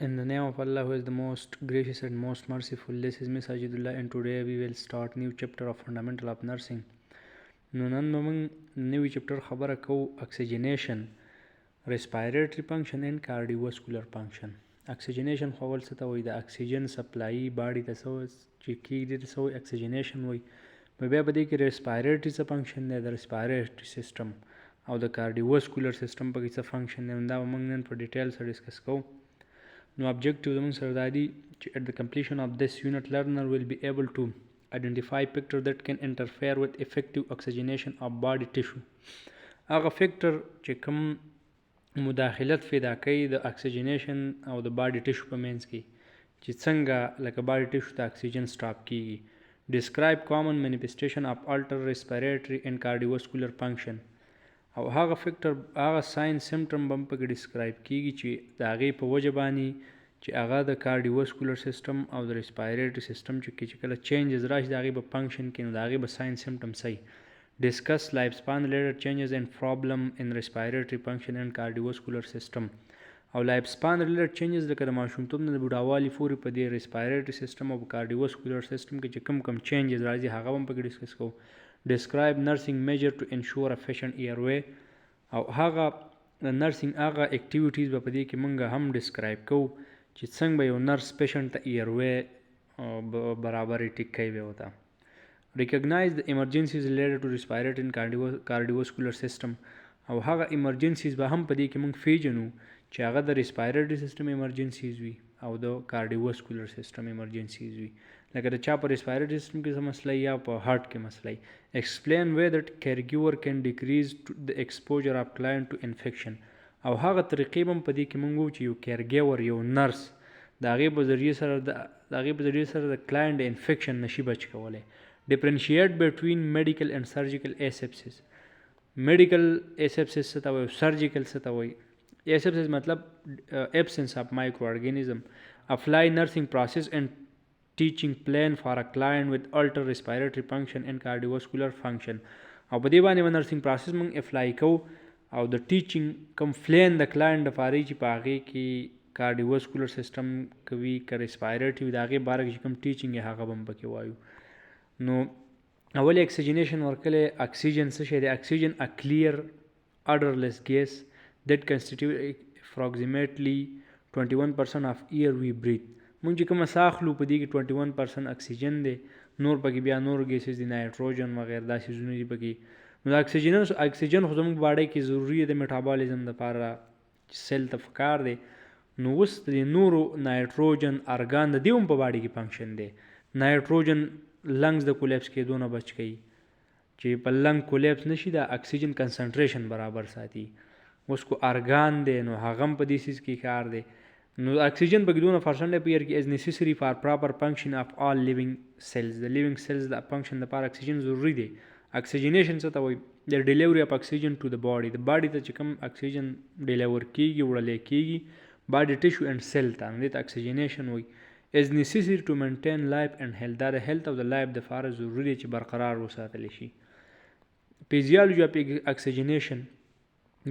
In the name of Allah, who is the most gracious and most merciful, this is Miss Sajidullah, and today we will start new chapter of Fundamental of Nursing. نو نن به موږ نوی چپټر خبره کوو اکسیجنیشن، ریسپایریټري فنکشن اینډ کارډیوواسکولر فنکشن. اکسیجنیشن خو اول څه ته وایي؟ د اکسیجن سپلایي باډي ته چې کېږي ته څه وایي؟ اکسیجنیشن وایي. بیا په دې کې ریسپایریټري څه فنکشن دی، د ریسپایریټري سیسټم او د کارډیوواسکولر سیسټم پکې څه فنکشن دی، دا به موږ نن په ډیټیل سره ډسکس کوو. نو objective زموږ سره دا دي چې at the completion of this unit learner will be able to identify factor that can interfere with effective oxygenation of body tissue. هغه فیکټر چې کوم مداخلت پیدا کوي د اکسیجنیشن او د باډي ټیشو په منځ کې چې څنګه لکه باډي ټیشو ته اکسیجن سټاپ کیږي. describe common manifestation of altered respiratory and cardiovascular function. او هغه فیکټر هغه ساين سیمټم به هم پکې ډسکرایب کیږي چې د هغې په وجه باندې چې هغه د کارډیوواسکولر سیسټم او د ریسپایریټري سیسټم چې کله چینجز راشي د هغې به فنکشن کوي، نو د هغې به ساين سیمټم صحیح. ډسکس لایف سپان ریلیټډ چینجز اینډ پرابلم ان ریسپایریټري فنکشن اینډ کارډیوواسکولر سیسټم. او لایف سپان ریلیټډ چینجز لکه د ماشومتوب نه د بوډاوالي پورې په دې ریسپایریټري سیسټم او کارډیوواسکولر سیسټم کې چې کوم چینجز راځي هغه هم پکې ډسکس کوو. describe nursing measure to ensure efficient airway. او هغه د نرسینګ هغه اکټیویټیز به په دې کې موږ هم ډسکرایب کوو چې څنګه به یو نرس پیشنټ ته ایروی برابرې ټیک کوي به ورته. recognize the emergencies related to respiratory and cardiovascular system. او هغه ایمرجنسیز به هم په دې کې موږ پیژنو چې هغه د ریسپایریټري سیسټم ایمرجنسیز وي او د کارډیوواسکولر سیسټم ایمرجنسیز وي. لکه د چا په ریسپایریټري سیسټم کې څه مسله یا په هارت کې مسله. explain way that caregiver can decrease the exposure of client to infection. او هغه طریقې هم په دې کې موږ وو چې یو کیرګیور یو نرس د هغې په ذریعې سره د کلاینټ د انفیکشن نشي بچ کولی. differentiate between medical and surgical asepsis. medical asepsis څه ته وایي، surgical څه ته وایي. asepsis مطلب absence of microorganism. apply nursing process and teaching plan for a client with altered respiratory function and cardiovascular function. او په دې باندې نرسینګ پروسس موږ اپلای کوو او د ټیچینګ کوم پلان د کلاینټ دپاره چې په هغې کې کارډیوواسکولر سیسټم کوي که ریسپایریټري وي د هغې باره کې چې کوم ټیچینګ یې هغه به هم پکې وایو. نو اول اکسیجنیشن ورکلی. اکسیجن څه شی دی؟ اکسیجن ا کلیر odorless gas that constitute approximately 21% of air we breathe. مونږ چې کومه ساه اخلو په دې کې 21% اکسیجن دی، نور پکې بیا نور ګیسز دي، نایټروجن وغیره دا څیزونه دي پکې. نو د اکسیجن خو زموږ باډۍ کې ضروري دی د میټابالیزم دپاره، سیل ته پکار دی. نو اوس د نورو نایټروجن ارګان د دې هم په باډۍ کې فنکشن دی. نایټروجن لنګز د کولیپس کېدو نه بچ کوي چې په لنګ کولیپس نشي، د اکسیجن کنسنټریشن برابر ساتي. اوس کو ارګان دی نو هغه هم په دې څیز کې کار دی. نو اکسیجن پکې 2% په ایر کې از نیسیسري فار پراپر فنکشن اف آل لیوینګ سیلز. د لیوینګ سیلز د فنکشن لپاره اکسیجن ضروري دی. اکسیجنیشن څه ته وایي؟ د ډیلیوري اف اکسیجن ټو د باډي. د باډي ته چې کوم اکسیجن ډیلیور کیږي وړلی کیږي باډي ټیشو اینډ سیل ته، نو دې ته اکسیجنیشن وایي. از نیسیسري ټو مینټین لایف اینډ هیلث. دا د هیلث او د لایف دپاره ضروري دی چې برقرار وساتلی شي. فیزیالوجي اف اکسیجنیشن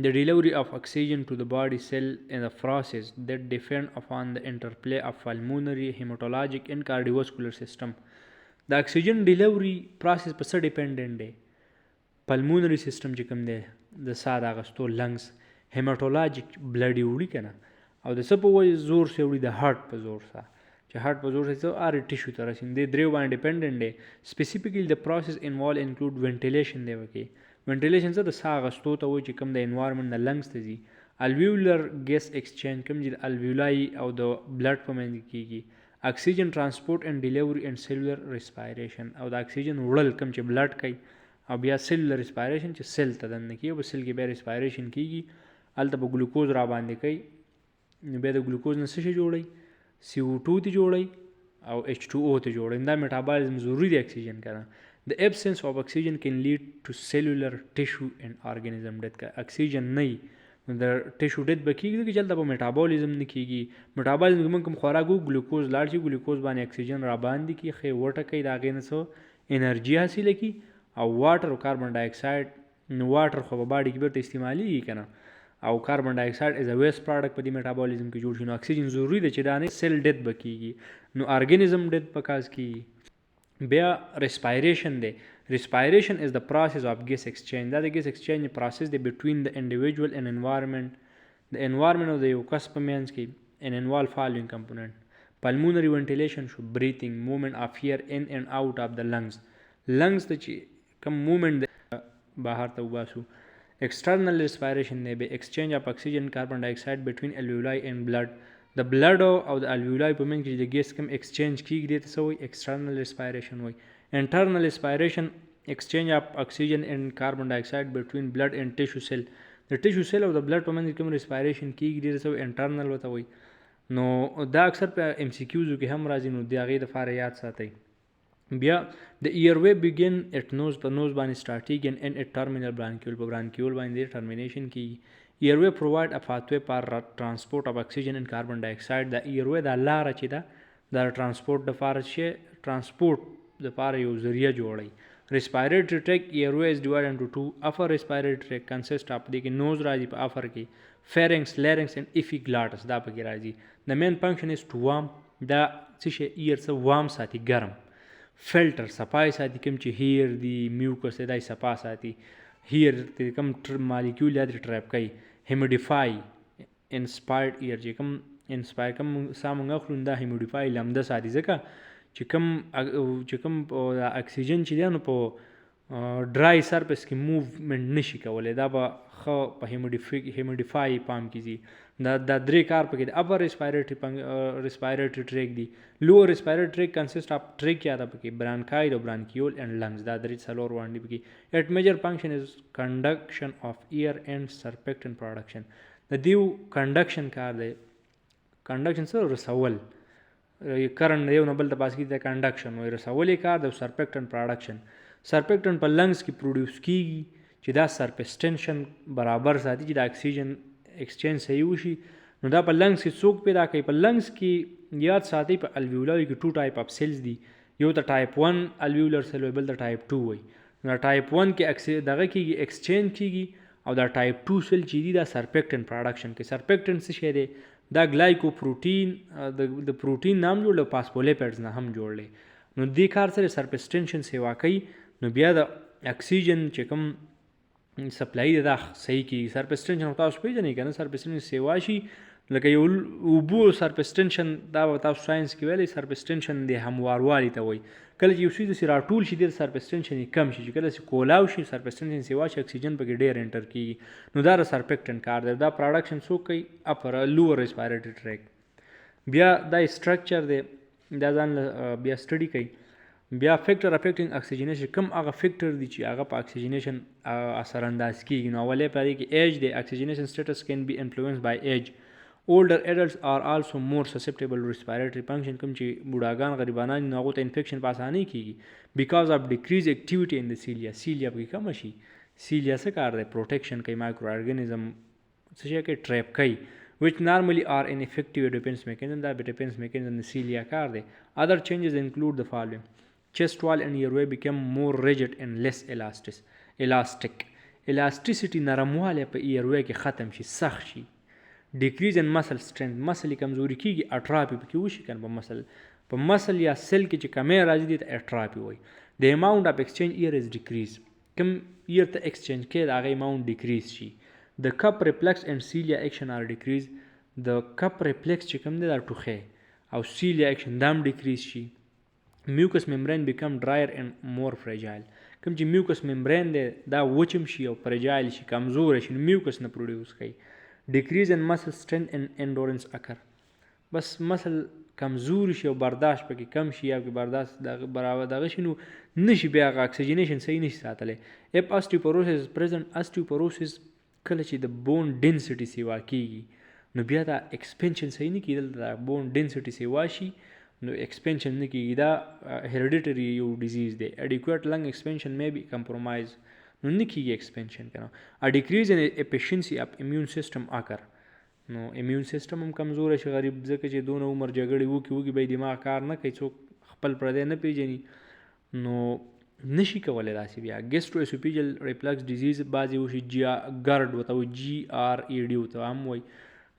the delivery of oxygen to the body cell in the process that depend upon the interplay of pulmonary, hematologic and cardiovascular system. The oxygen delivery process په څه ډیپینډنټ دی؟ پلمونري سیسټم چې کوم دی د ساه د اخیستو لنګز، هیماټولاجیک بلډ یې وړي که نه، او د څه په وجه زور سره وړي؟ د هارټ په زور سره، چې هارټ په زور سره هر ټیشو ته رسي. دې دریو باندې ډیپینډنټ دی. سپیسیفیکلی د پروسس انوالو انکلوډ وینټیلیشن دی پکې. وینټیلیشن څه د ساه اخیستو ته وایي چې کوم د انوایرمنټ نه لنګز ته ځي. الویولر ګیس ایکسچینج کوم چې د الویولای او د بلډ په منځ کې کیږي. اکسیجن ترانسپورټ اینډ ډیلیوري اینډ سیلولر ریسپایریشن. او د اکسیجن وړل کوم چې بلډ کوي، او بیا سیلولر ریسپایریشن چې سیل ته دننه کیږي، په سیل کې بیا ریسپایریشن کیږي، هلته به ګلوکوز را باندې کوي، نو بیا د ګلوکوز نه څه شی جوړوي؟ CO2 ته جوړوي او H2O ته جوړوي. دا میټابالیزم ضروري دی اکسیجن کنه. The absence of oxygen can lead to cellular tissue and organism death. اکسیجن نه وي نو د ټیشو ډیت به کېږي چې هلته به میټابالیزم نه کېږي. میټابالیزم کې موږ کوم خوراک وو ګلوکوز لاړ شي، ګلوکوز باندې اکسیجن را باندې کړي، ښې وټکوي، د هغې نه څه انرژي حاصله کړي، او واټر او کاربن ډای اکساید. نو واټر خو په باډي کې بیرته استعمالیږي که نه، او کاربن ډای اکساید از ا ویست پروډکټ په دې میټابولیزم کې جوړ شي نو اکسیجن ضروري دی چې دا نه سیل ډیت به کیږي نو ارګانیزم ډیت په کاز کیږي. بیا ریسپایریشن دی. ریسپایریشن از د پروسس اف ګیس ایکسچینج. دا د ګیس ایکسچینج پروسس دی بټوین د انډیویجوال اینڈ انوایرنمنت. د انوایرنمنت او د یو کس په منځ کې ان انوالو فالوینګ کمپوننٹ. پلمونری وینټیلیشن شو بریتینګ موومنٹ اف ایر ان اینڈ اوټ اف د لنګز. لنګز ته چې کوم موومنٹ بهر ته وباسو. External respiration دی به exchange of oxygen carbon dioxide between alveoli and blood. د بلډ او د الویولی په منځ کې د ګیس کوم exchange کیږي دې ته څه وایي external respiration وایي. internal respiration exchange of oxygen and carbon dioxide between blood and tissue cell. د tissue cell او د بلډ په منځ کې کوم respiration کیږي دې ته څه وایي internal ورته وایي. نو دا اکثر په MCQs کې هم راځي نو د هغې دپاره یاد ساتئ. بیا د ایروی بګین اټ نوز په نوز باندې سټارټیږي ان اټ ټرمینل برانکیول په برانکیول باندې ټرمینیشن کیږي. ایروی پرووایډ ا پاثوی فار ټرانسپورټ اف اکسیجن ان کاربن ډای اکساید. د ایروی د لاره چې ده د ټرانسپورټ دپاره چې ټرانسپورټ دپاره یو ذریعه جوړوي. Respiratory tract airway is divided into two. Upper respiratory tract consists of the nose راځي په upper کې, pharynx, larynx and epiglottis دا پکې راځي. The main function is to warm. دا څه شي ایر څه warm ساتي ګرم. فلټر صفای ساتي کوم چې هیر دی میوکس دی صفا ساتي. هیر کوم مالیکول یا ټریپ کوي. هیموډیفای انسپایرډ ایر چې کوم انسپایر کوم سا مونږ اخلو دا هیموډیفای لمده ساتي ځکه چې کوم اکسیجن چې دی نو په ډرای سرفیس کې موومنټ نشي کولی دا به ښه په هیموډیفای پام کیږي. دا درې کار پکې دی. اپر ریسپایریټري ټریک دی. لوور ریسپایریټري ټریک کنسسټ اف ټریکیا دا پکې برانکاید او برانکیول اینڈ لنګز دا درې څلور باندې پکې. اټ میجر فنکشن از کنډکشن اف ایر اینڈ سرفیکټنټ پروډکشن. د دیو کنډکشن کار دی. کنډکشن څه رسول کرنټ یو نه بل ته پاس کیږي کنډکشن وایي. رسول یې کار د سرفیکټنټ پروډکشن. سرفیکټنټ په لنګز کې پروډیوس کیږي چې دا سرفیس ټینشن برابر ساتي چې د اکسیجن ایکسچینج صحیح وشي. نو دا په لنګز کې څوک پیدا کوي؟ په لنګز کې یاد ساتي په الویولی کې 2 ټایپ اف سیلز دي. یو ته ټایپ 1 الویولر سیل وایي بل ته ټایپ 2 وایي. نو ټایپ 1 کې دغه کېږي ایکسچینج کېږي او دا ټایپ 2 سیل چې دي دا سرفیکټنټ پروډکشن کې. سرفیکټنټ څه شی دی؟ دا ګلایکو پروټین د پروټین نام جوړ فاسفولیپیډز نه هم جوړلی. نو دې کار سره سرفیس ټینشن سیوا کوي. نو بیا د اکسیجن چې کوم سپلای دا صحیح کیږي. سرفیس ټینشن تاسو پیژنئ که نه؟ سرفیس ټینشن سیوا شي لکه یو اوبو سرفیس ټینشن دا به تاسو ساینس کې ویلی سرفیس ټینشن د همواروالی ته وایي. کله چې یو څیز داسې راټول شي ډېر سرفیس ټینشن یې کم شي. چې کله چې کولاو شي سرفیس ټینشن سیوا شي اکسیجن پکې ډېر انټر کیږي. نو دا د سرفیکټنټ کار دی. دا پروډکشن څوک کوي؟ اپر لوور ریسپایریټري ټریک. بیا دا سټرکچر دی دا ځان بیا سټډي کوي. بیا فیکټر افیکټینګ اکسیجنیشن کوم هغه فیکټر دي چې هغه په اکسیجنیشن اثر انداز کیږي. نو اولې په دې کې ایج دی. اکسیجنیشن سټیټس کین بی انفلوئنسډ بای ایج. older adults are also more susceptible to respiratory function. کوم چې بوډاګان غریبانان نو هغو ته انفیکشن په اسانۍ کیږي because of decreased activity in the cilia. cilia پکې کمه شي. cilia څه کار دی؟ پروټیکشن کوي مایکرو ارګانیزم څه شی کوي؟ ټریپ کوي. which normally are ineffective defense mechanism. دا defense mechanism د cilia کار دی. other changes include the following. chest wall and airway become more rigid and less elastic. elasticity نرموالی په ایروی کې ختم شي سخت شي. decrease in muscle strength. مسل کمزوري کیږي. اټراپي پکې وشي کنه په مسل یا سیل کې چې کمی راځي دي ته اټراپي وایي. the amount of exchange air is decreased. کوم ایر ته ایکسچینج کوي د هغې اماونټ ډیکریز شي. the cup reflex and cilia action are decreased. د cup reflex چې کوم دی دا ټوخی او cilia action دا هم ډیکریز شي. mucous membrane become drier and more fragile. کوم چې میوکس ممبرین دی دا وچم شي او فرجایل شي کمزور شي نو میوکس نه پروډیوس کوي. decrease in muscle strength and endurance occur. بس مسل کمزور شي او برداشت پکې کم شي یا برداشت برابر دغه شي نو نشي بیا اکسیجنیشن صحیح نشي ساتلی. if osteoporosis is present. osteoporosis کله چې د بون ډینسټي سیوا کیږي نو بیا دا ایکسپینشن صحیح نه کیدل دا بون ډینسټي سیوا شي نو ایکسپینشن نه کیږي. دا هیریډیټری یو ډیزیز دی. adequate lung expansion may be compromised. نو نه کیږي ایکسپینشن کنه. a decrease in efficiency of immune system occur. نو امیون سیستم هم کمزور شي غریب ځکه چې دونه عمر جګړې وکي به دماغ کار نه کوي څوک خپل پردی نه پیژني. نو نشي کولی داسې بیا. ګیسټرواسوفیجل ریفلکس ډیزیز بعضې وشي ګرډ ورته وایي GRAD ورته هم وایي.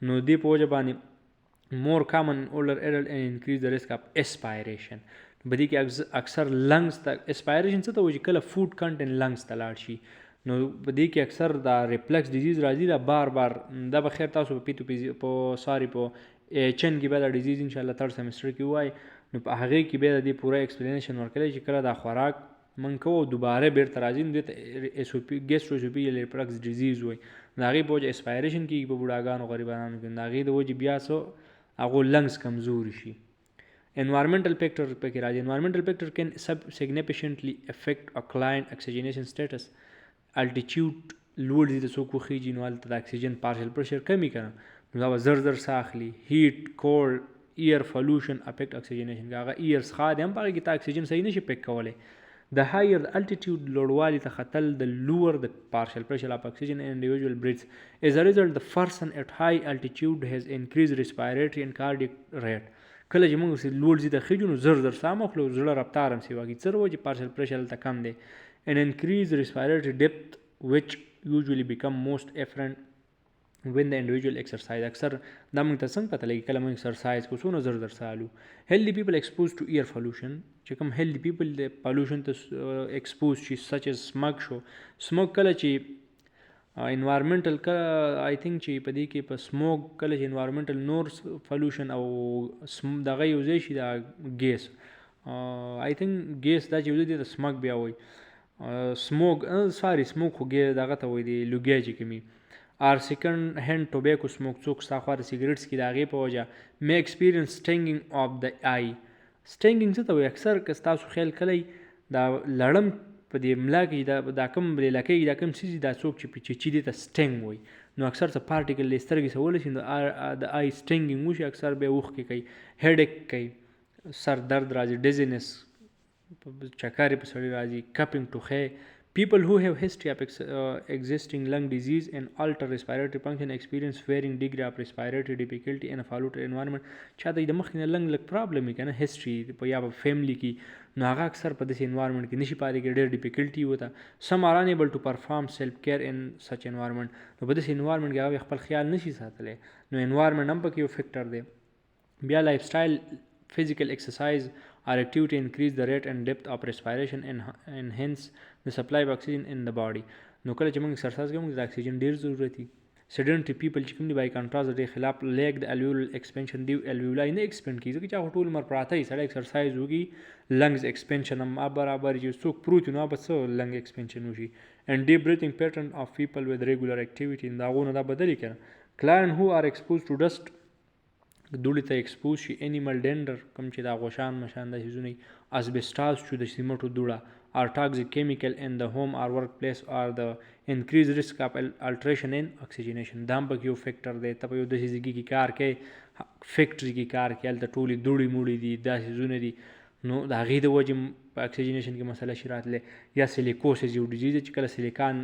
نو دې په وجه باندې more common in older adult and increase the risk of aspiration. په دې کې اکثر لنګز ته اسپایریشن څه ته وایي چې کله فوډ کنټینټ لنګز ته لاړ شي. نو په دې کې اکثر دا ریفلکس ډیزیز راځي دا بار دا به خیر تاسو په HN کې به دا ډیزیز انشاءالله تھرډ سیمسټر کې وایي. نو په هغې کې بیا د دې پوره ایکسپلینیشن ورکړی چې کله دا خوراک من کوو دوباره بیرته راځي نو دې ته ګیسټرواسوفیجل ریفلکس ډیزیز وایي. د هغې په وجه اسپایریشن کېږي په بوډاګانو غریبانو کې. د هغې د وجې بیا څه هغو لنګز کمزوري شي. Environmental factor پکې راځي. Environmental factor can significantly affect a client oxygenation status. Altitude لوړ دي ته څوک وخیږي نو هلته د اکسیجن پارشل پرشر کمی که نه نو دا به زر ساه اخلي. هیټ کولډ ایر پولوشن افیکټ اکسیجنیشن که هغه ایر څښا دی هم په هغې کې ته اکسیجن صحیح نشي پیک کولی. The higher the altitude لوړوالي ته ختل the lower the partial pressure of oxygen in individual breaths. As a result the person at high altitude has increased respiratory and cardiac rate. کله چې موږ لوړ ځای ته خیږو نو زر ساه مو اخلو زړه رفتار هم سې واګي څه وجې پارشل پرشر هلته کم دی. And increased respiratory depth which usually become most apparent when the individual exercise. اکثر دا موږ ته څنګه پته لګي کله موږ ایکسرسایز کوو څونه زر ساه الو. Healthy people exposed to air pollution چې کوم healthy people د pollution ته expose شي such as smoke شو. smoke کله چې environmental I think چې په دې کې په smoke کله چې environmental noise pollution او دغه یو ځای شي دا ګیس I think ګیس دا چې یو ځای دی د smoke بیا وایي smoke خو دغه ته وایي د لوګیا چې کومي or second hand tobacco smoke څوک ستا خوا د سیګریټس کې د هغې په وجه may experience stinging of the eye. stinging څه ته وایي اکثر که ستاسو خیال کلی دا لړم په دې ملا کې دا کوم علاقې کې دا کوم څیز دا څوک چې چې دې ته سټینګ وایي نو اکثر څه پارټیکل د سترګې څه ولی شي نو د آی سټینګینګ وشي اکثر بیا اوښکې کوي هیډیک کوي سر درد راځي ډیزینس چکرې په سړي راځي کپینګ ټوخی. People who have history of existing lung disease and altered respiratory function experience varying degree of respiratory difficulty in a polluted environment. چاته د مخکې نه لنګ لږ پرابلم وي که نه هسټري په یا په فیملی کې نو هغه اکثر په داسې انوایرمنټ کې نشي پاتې کېدی ډېر ډیفیکلټي وته. سم آر unable to perform self care in such environment. نو په داسې انوایرمنټ کې هغه خپل خیال نشي ساتلی نو انوایرمنټ هم پکې یو فیکټر دی. بیا لایف سټایل physical exercise or activity increase the rate and depth of respiration and hence the supply of oxygen in the body. نو کله چې موږ ایکسرسایز کوو موږ د اکسیجن ډېر ضرورت دي. sedentary people چې کوم دي بای کنټراست د دې خلاف لیک د الویولر ایکسپینشن دی الویولای نه ایکسپینډ کېږي ځکه چې هغه ټول عمر پراته وي سړی ایکسرسایز وکړي لنګز ایکسپینشن هم برابر چې څوک پروت وي نو به څه لنګ ایکسپینشن وشي. and deep breathing pattern of people with regular activity د هغو نه دا بدلي که نه. client who are exposed to dust دوړې ته ایکسپوز شي انیمل ډینډر کوم چې دا غوشان مشان د شیزونه اسبسټاس شو د سیمټو دوړه or toxic chemical in the home or workplace or the increased risk of alteration in oxygenation. دا هم پکې یو فیکټر دی. ته په یو داسې ځای کې کار کوې فیکټري کې کار کوې هلته ټولې دوړې موړې دي دا سیزونه دي نو د هغې د وجې په اکسیجنیشن کې مسله شي راتلی. یا سیلیکوسس یو ډیزیز دی چې کله سیلیکان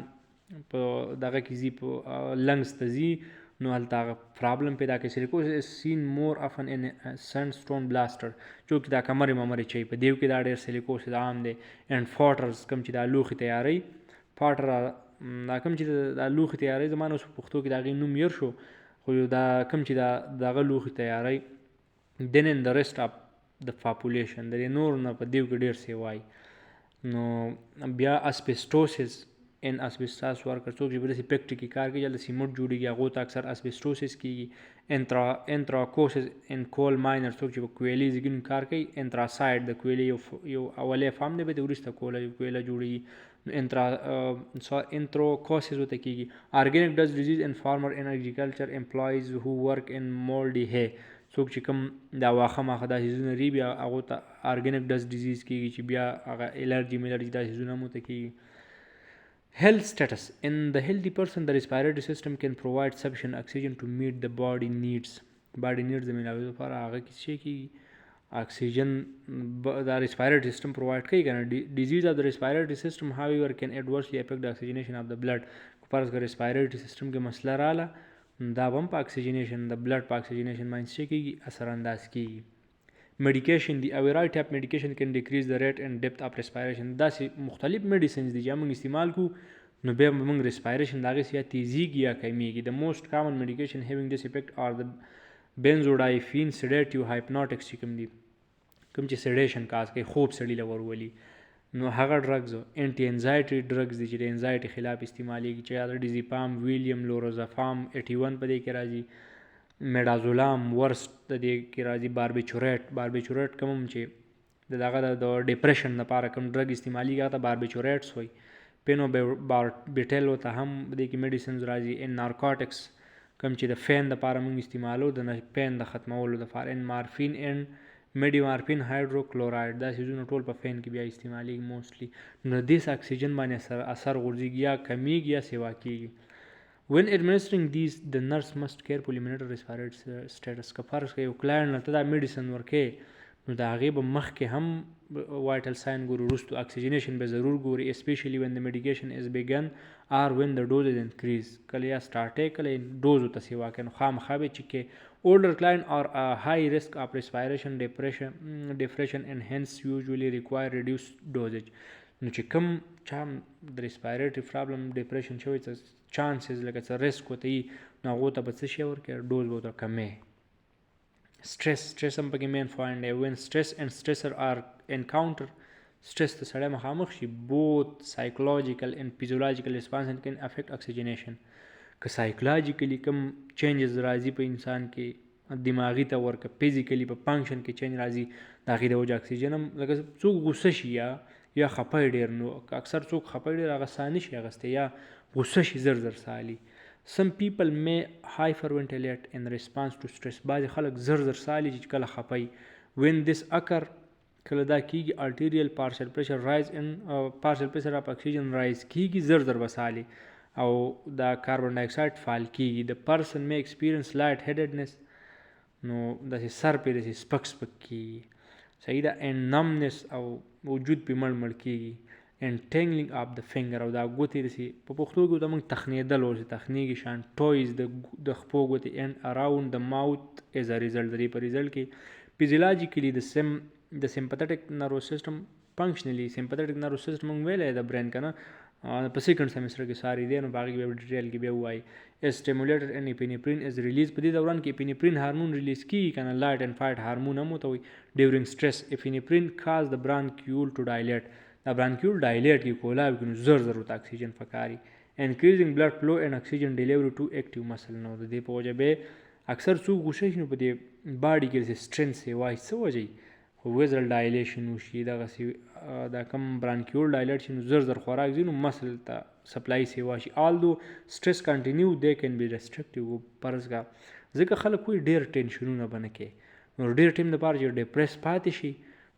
په دغه کې ځي په لنګز ته ځي نو هلته هغه پرابلم پیدا کوي. سیلیکوسس از سین مور افن ان سینډ بلاسټر چونکې دا کمرې ممرې چوي په دیو کې دا ډېر سیلیکوسس عام دی. اینډ فاټرز کوم چې دا لوښي تیاروي فاټر دا کوم چې دا لوښي تیاروي زما نه اوس په پښتو کې د هغې نوم هېر شو خو دا کوم چې دغه لوښي تیاروي دین ان د ریسټ اف د پاپولیشن د دې نور نه په دیو کې ډېر څه وایي. نو بیا اسبسټوسس ان اسبسټاس ورکر څوک چې په داسې فیکټري کې کار کوي هلته سیمنټ جوړېږي هغو ته اکثر اسبسټوسس کېږي. انتراکوسس ان کول ماینر څوک چې په کویلې ځایونو کار کوي انتراسایډ د کویلې یو اولی فام دی بیا د وروسته کویله جوړېږي نو انتروکوسس ورته کېږي. ارګینک ډسټ ډیزیز ان فارمر ان اګریکلچر امپلایز هو ورک ان مولډي هی څوک چې کوم دا واښه ماښه دا سیزونه لري بیا هغو ته ارګینک ډسټ ډیزیز کېږي چې بیا هغه الرجي دا سیزونه هم ورته کېږي. Health status. In the healthy person, the respiratory system can provide sufficient oxygen to meet the body needs. Body needs د ملاوي لپاره هغه کې څه کېږي oxygen the respiratory system provide کوي که نه. disease of the respiratory system however can adversely affect the oxygenation of the blood. فرض کړه respiratory system کې مسله رااله دا هم په oxygenation د blood په oxygenation باندې څه کېږي اثر انداز کېږي. medication دی a variety of medication can decrease the rate and depth of respiration. داسې مختلف medicines دي چې موږ استعمال کو نو بیا موږ respiration د هغې یا تیزیږي یا کمیږي. The most common medication having this effect are the benzodiazepine, sedative, hypnotics چې کوم دي کوم چې sedation کاز کوي خوب سړي له ورولي نو هغه ډرګز انټي انزایټي ډرګز دي چې د انزایټي خلاف استعمالیږي چې یا د ډیزیپام، ویلیوم، لورازپام 81 په دې کې راځي، میډازولام ورست د دې کې راځي، باربیچوریټ کوم چې د دغه د ډیپریشن لپاره کوم ډرګ استعمالیږي هغه ته باربیچوریټس وایي. پینوباربیټل ته هم د دې کې میډیسنز راځي. ان نارکوټکس کوم چې د فین لپاره موږ استعمالو د پین د ختمولو لپاره. ان مارفین ان میډیمارفین هایدروکلورایډ دا سیزونه ټول په فین کې بیا استعمالیږي موسټلی. نو دې اکسیجن باندې اثر غورځېږي یا کمیږي یا سیوا کیږي. When administering these, the nurse must carefully monitor respiratory status. که فرض کړئ یو کلاینټ نه ته دا میډیسن ورکې نو د هغې به مخکې هم وایټل ساین ګوري، وروستو اکسیجنیشن به ضرور ګوري especially when the medication is begun or when the dose is increased. کله یا سټارټ کله یې ډوز ورته سیوا کوي نو خامخا به چیک کوي. older client or a high risk of respiration depression and hence usually require reduced dosage. نو چې کوم چا د ریسپایریټري پرابلم ډپریشن شوی څه چانسز لکه څه ریسک ورته وي نو هغو ته به څه شی ورکوي ډوز به ورته کمی. سټرس هم پکې مین پوینټ دی. when stress and stressor are encounter سټرس ته سړی مخامخ شي both psychological and physiological response and can affect oxygenation. که سایکولوجیکلی کوم چینجز راځي په انسان کې دماغي ته ورکه فزیکلی په فنکشن کې چینج راځي د هغې د وجه اکسیجن هم لکه څوک غوسه شي یا خفه ډېر نو اکثر څوک خفه ډېر هغه ساه نشي اخیستی یا غوسه شي زر سالي. some people may hyperventilate in response to stress. بعضې خلک زر سالي چې کله خفه وي. when this occur کله دا کیږي arterial partial pressure rise in partial pressure of oxygen rise کیږي زر به سالي او دا کاربن ډای اکساید فال کیږي. the person may experience light headedness نو داسې سر پې داسې سپک کیږي صحیح ده. and numbness او وجود پې مړ کیږي. and tingling of the finger او دا ګوتې داسې په پښتو کې ورته موږ تخنېدل ورسې تخنېږي شان toys د خپو ګوتې and around the mouth as a result. د دې په ریزلټ کې physiologically the sympathetic nervous system functionally sympathetic nervous system موږ ویلی د برین که نه په سیکنډ سیمسټر کې ساری دی نو په هغې کې بیا ډیټیل کې بیا ووایي. stimulated and epinephrine is released. په دې دوران کې epinephrine هارمون ریلیز کیږي که نه light and fight هارمون هم ورته وایي. during stress epinephrine cause the bronchiole to dilate. دا برانکیول ډایلیټ کې کولاو کې نو زر ورته اکسیجن پکاري. increasing blood flow and oxygen delivery to active muscle. نو د دې په وجه به اکثر څوک غوسه شي نو په دې باډي کې داسې سټرینث یې وایي څه وجه وي خو ویزل ډایلیشن وشي دغسې دا کم برانکیول ډایلیټ شي نو زر خوراک ځي نو مسل ته سپلای سیوا شي. although stress continue they can be restrictive. فرض کا ځکه خلک وایي ډېر ټینشنونه به نه کوي نو ډېر ټیم دپاره چې ډپریس پاتې شي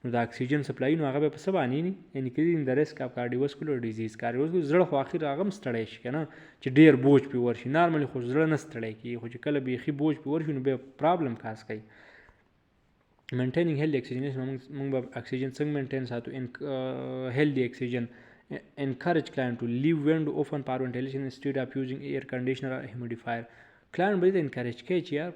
نو د اکسیجن سپلای نو هغه به په څه باندې نه انکریزینګ د ریسک اف کارډیوواسکولر ډیزیز. کارډیوواسکولر زړه خو اخر هغه هم ستړی شي که نه چې ډېر بوج پې ورشي. نارملی خو زړه نه ستړی کېږي خو چې کله بیخي بوج پې ورشي نو بیا پرابلم کاز کوي. مینټینینګ هیلدي اکسیجنیشن موږ به اکسیجن څنګه مینټین ساتو. هیلدي اکسیجن encourage client to leave window open for ventilation instead of using air conditioner or humidifier. client به دې encourage کوي چې یار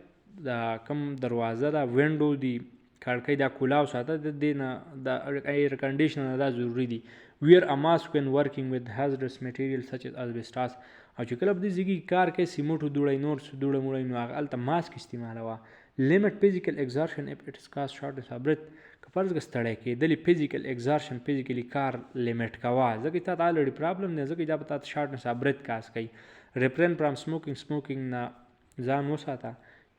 دا کم دروازه دا وینډو دی کړکۍ دا کولاو ساته د دې نه د ایر کنډیشنر نه دا ضروري دي. wear a mask when working with hazardous materials such as asbestos. او چې کله په دې ځای کې کار کوي سیمنټو دوړی نور دوړه موړی نو هغه هلته ماسک استعمالوه. limit physical exertion if it is cause shortness of breath. که فرض کړه ستړی کېدلې فزیکل ایگزارشن فزیکلي کار لیمټ کوه ځکه تا ته الریډي پرابلم دی ځکه دا به تا ته شارټنس اف بریث کاز کوي. refrain from smoking نه ځان وساته.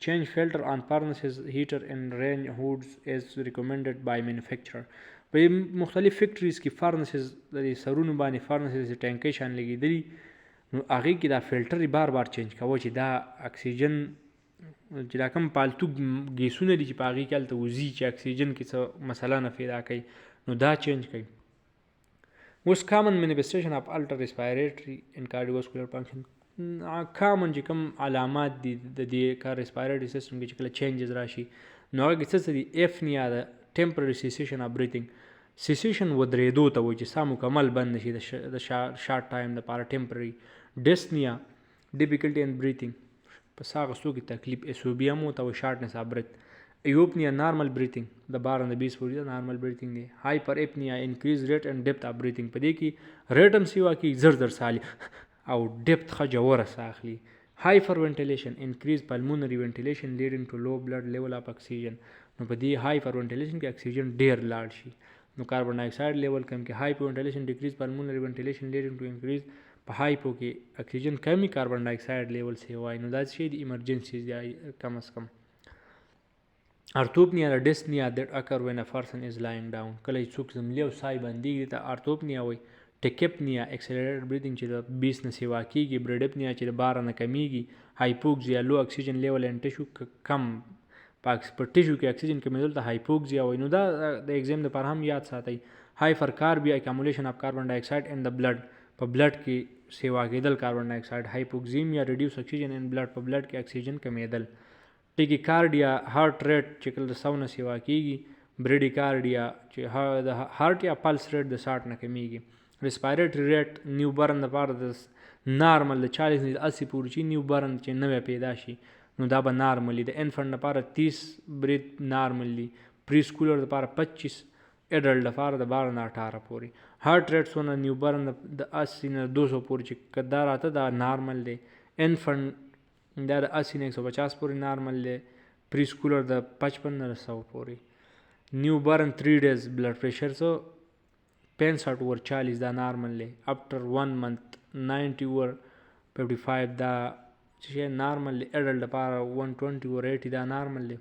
change filter on furnaces, heater and range hoods as recommended by manufacturer. په مختلف فیکټریز کې فرنسز د سرونو باندې فرنسز ټانکۍ شان لګېدلي نو هغې کې دا فلټر بار چینج کوه چې دا اکسیجن چې دا کوم پالتو ګیسونه دي چې په هغې کې هلته وځي چې اکسیجن کې څه مسله نه پیدا کوي نو دا چینج کوي. اوس کامن مینیفیسټیشن اف الټر ریسپایریټري اینډ کارډیوواسکولر فنکشن کامن چې کوم علامات دي د دې کار ریسپایریټري سیسټم کې چې کله چینجز راشي نو هغه کې څه دي. ایفنیا د ټمپرري سیسیشن اف بریتنګ سیسیشن ودرېدو ته وایي چې ساه مکمل بند نشي د شارټ ټایم دپاره ټمپرري. ډسنیا ډیفیکلټي ان بریتنګ په ساه اخیستو کې تکلیف. اسوبیا هم ورته وایي شارټنس اف بریث. ایوپنیا نارمل بریتنګ د 12 نه 20 پورې نارمل بریتنګ دی. هایپر اپنیا انکریز ریټ اینڈ ډیپث اف بریتنګ په دې کې ریټ هم سیوا کې زر سالي او ډیپث ښه جوړه ساخلی. هایپر وینټیلیشن انکریز پلمونری وینټیلیشن لیډینګ ټو لو بلډ لیول اف اکسیجن. نو په دې هایپر وینټیلیشن کې اکسیجن ډیر لاړ شي نو کاربن ډای اکساید لیول کم کې. هایپو وینټیلیشن ډیکریز پلمونری وینټیلیشن لیډینګ ټو انکریز په هایپو کې اکسیجن کمی کاربن ډای اکساید لیول سیوای. نو دا شی د ایمرجنسي دی کم از کم. ارتوپنیا د ډسنیا that occur when a person is lying down. کله څوک زملی او سای باندې ته ارتوپنیا وای. ټیکپنیا اکسلریټډ بریثینګ چې د 20 نه سیوا کیږي. بریډپنیا چې د 12 نه کمیږي. هایپوکسیا لو اکسیجن لیول ان ټیشو کم پاکس پر ټیشو کې اکسیجن کمیدل ته هایپوکسیا وای. نو دا د ایگزام لپاره هم یاد ساتئ. هایپرکاربیا اکامولیشن اف کاربن ډای اکساید ان د بلډ په بلډ کې سیوا کېدل کاربن ډای اکساید. هایپوکسیمیا ریډیوس اکسیجن ان بلډ په بلډ کې اکسیجن کمیدل. ټیکیکارډیا هارت ریټ چې کله د 100 نه سیوا کیږي. بریډیکارډیا چې د هارت یا پلس ریټ د 60 نه کمیږي. ریسپایریټری ریټ نیو برن لپاره د نارمل د 40 نه 80 پورې چې نیو برن چې نوې پیدا شي نو دا به نارملی. د انفنټ لپاره 30 بریث نارملی. پری سکولر لپاره 25. ایډلټ لپاره د 12 نه 18 پورې. هارت ریټ سونه نیو برن د 80 نه 200 پورې چې کدا راته دا نارمل دی. انفنټ دا د 80 نه 150 پورې نارمل دی. پری سکولر د 55 نه 100 پورې. نیو برن 3 ډیز بلډ پریشر سو 65 اوور 40 دا نارمل دی. افټر 1 منث 90 اوور 55 دا چې نارمل دی. ایډلټ لپاره 120 اوور 80 دا نارمل دی.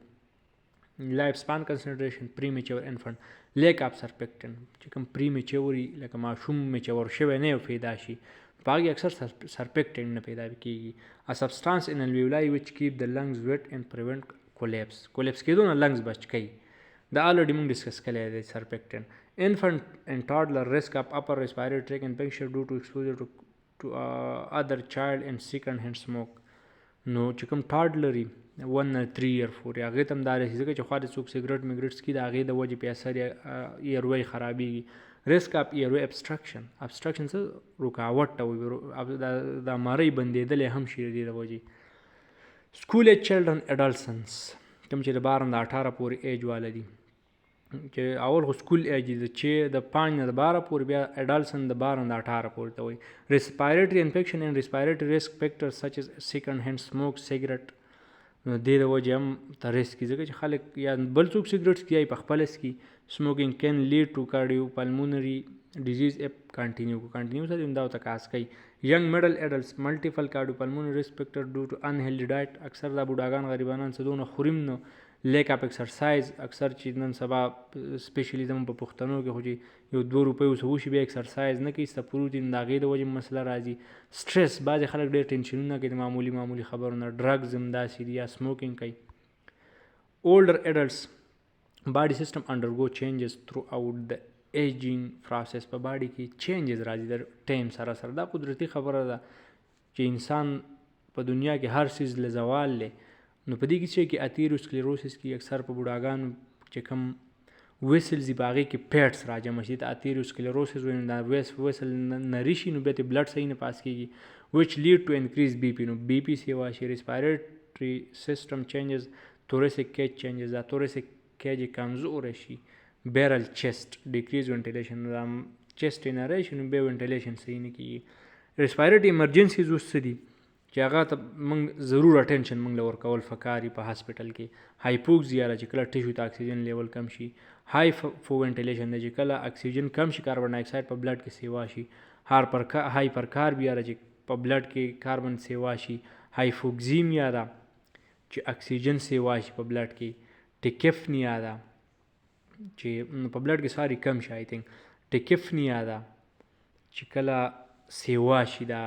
لایف سپان کنسنټریشن پری میچور انفنټ لیک اف سرپیکټن چې کوم پری میچوري لکه ماشوم میچور شوی نه پیدا شي باقي اکثر سرپیکټن نه پیدا کیږي. ا سبسټانس ان الویولاي which keep the lungs wet and prevent collapse کېدو نه لنګز بچ کوي. دا الریډي موږ ډیسکس کړی دی سرپیکټن. انفنٹ اینڈ ټاډلر ریسک اف اپر ریسپایریټری ټریک انفیکشن ډو ټو ایکسپوزر ټو ادر چایلډ اینڈ سیکنډ هینډ سموک. نو چې کوم ټاډلري 1 نه 3 ایئر فور هغې ته هم دا رسي ځکه چې خوا د څوک سګرټ میګرټ څکي د هغې د وجې په اثر ایروی خرابېږي. ریسک اف ایروی ابسټرکشن څه رکاوټ ته وایي د مرۍ بندېدلی هم شي د دې د وجې. سکول ایج چلډرن اډلسنس کوم چې د 12 نه 18 پورې ایج والا دي چې اول خو سکول ایج دی چې د 5 نه 12 پورې بیا اډلسن د 12 نه 18 پورې ته وایي. ریسپایریټري انفیکشن اینڈ ریسپایریټري ریسک فیکټرز سچ از سیکنډ هینډ سموک سیګرټ. نو دې د وجې هم ته ریسک ځکه چې خلک یا بل څوک سګرټ څکي یا په خپله څکي. سموکینګ کین لیډ ټو کارډیو پلمونري ډیزیز اف کانټینیو سره دا ته کاس کوي. ینګ میډل ایډلټس ملټیپل کارډیو پلمونري ریسک فیکټر ډو ټو انهیلدي ډایټ اکثر دا بوډاګان غریبانان څه دونه خوریم نو. لیک اپ ایکسرسایز اکثر چې نن سبا سپیشلی زموږ په پښتنو کې خو چې یو 2 روپۍ اوس وشي بیا ایکسرسایز نه کوي ستا پروتین د هغې د وجې مسله راځي. سټرس بعضې خلک ډېر ټینشنونه کوي د معمولي خبرو نه. ډرګز هم داسې دي یا سموکینګ کوي. اولډر ایډلټس باډي سیسټم انډرګو چینجز تھرو آؤٹ د ایجینګ پروسس. په باډي کې چینجز راځي د ټایم سره سره. دا قدرتي خبره ده چې انسان په دنیا کې هر څیز له زوال دی. نو په دې کې چې کې اتیروسکلیروسس کې اکثر په بوډاګانو چې کوم ویسلز دي په هغې کې پیټس راجمع شي ته اتیروسکلیروسس وایي. نو دا ویسل نري شي نو بیا ته بلډ صحیح نه پاس کېږي وچ لیډ ټو انکریز بی پي. نو بی پي سیوا شي. ریسپایریټري سیسټم چینجز تھوریسک کیج چینجز دا تھوریسک کیج کمزوره شي. بیرل چیسټ ډیکریز وینټیلیشن دا چیسټ یې نری شي نو بیا وینټیلیشن صحیح نه کېږي. ریسپایریټري ایمرجنسیز اوس څه دي چې هغه ته موږ ضرور اټینشن موږ له ورکول فکاري په هاسپټل کې. هایپوکسیا چې کله ټیشو ته اکسیجن لیول کم شي. هایپو وینټیلیشن چې کله اکسیجن کم شي کاربن ډای اکساید په بلډ کې سیوا شي. هایپرکاربیا چې په بلډ کې کاربن سیوا شي. هایپوکسیمیا ده چې اکسیجن سیوا شي په بلډ کې. ټیکفنیا ده چې په بلډ کې ساری کم شي. آی تھنک ټیکفنیا ده چې کله سیوا شي دا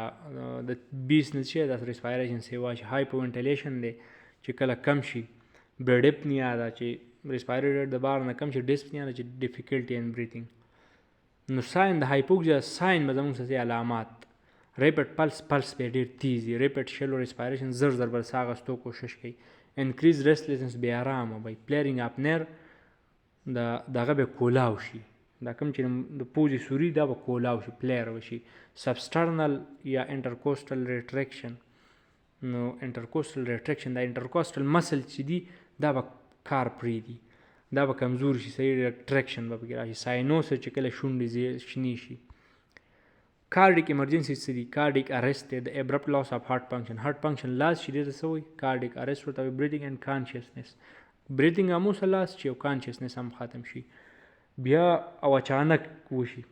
د 20 نه چې د ریسپایریشن سیوا شي. هایپو وینټیلیشن دی چې کله کم شي. بریډپنیا ده چې ریسپایری ریټ د 12 نه کم شي. ډسپنیا ده چې ډیفیکلټي ان بریثینګ. نو ساین د هایپوکسیا ساین به زموږ څه علامات. ریپټ پلس به ډېر تیز وي. ریپټ شیلو ریسپایریشن زر به ساه اخیستو کوشش کوي. انکریز ریسټلیسنس بې ارامه وي. پلیرینګ اپ نیر دغه به کولاو شي. دا کوم چې د پوزې سوري دا به کولاو شي پلیر وشي. سبسټرنل یا انټرکوسټل ریټریکشن. نو انټرکوسټل ریټریکشن دا انټرکوسټل مسل چې دي دا به کار پرېږدي دا به کمزور شي صحیح ټریکشن به پکې راشي ساینوسس چې کله شونډې شنې شي کارډیک ایمرجنسي څه دي کارډیک ارست دی د ابرپټ لاس اف هارت فنکشن هارت فنکشن لاس شي دې ته څه وایي کارډیک ارست ورته وایي بریدینګ اینډ کانشیسنس بریدینګ هم اوسه لاس شي او کانشیسنس هم ختم شي بیا او اچانک وشي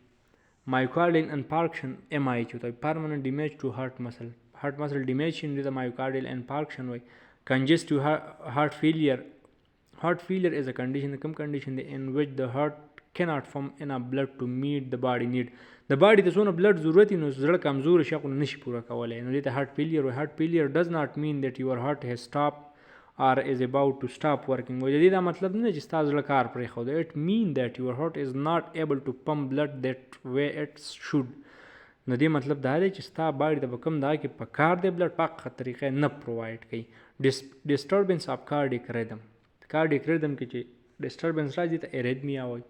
مایوکارډیل انفارکشن ام آی چې ورته وایي پرمننټ ډیمیج ټو هارت مسل ډیمیج شي نو دې ته مایوکارډیل انفارکشن وایي کنجسټیو هارت فیلیر از ا کنډیشن کوم کنډیشن دی ان وچ د هارت cannot form enough blood to meet the body need د باډي ته څونه بلډ ضرورت وي نو زړه کمزور شي خو نشي پوره کولی نو دې ته هارت فیلیر وایي هارت فیلیر ډز ناٹ مین دیټ یور هارت هیز سټاپ or is about to stop working وایي د دې دا مطلب نه چې ستا زړه کار پرېښود it mean that your heart is not able to pump blood that way it should نو دې مطلب دا دی چې ستا باډي ته به کوم دغه کې په کار دی بلډ په هغه طریقې نه پرووایډ کوي ډسټربنس اف کارډیک ریدم کې چې ډسټربنس راځي ته ایریدمیا وایي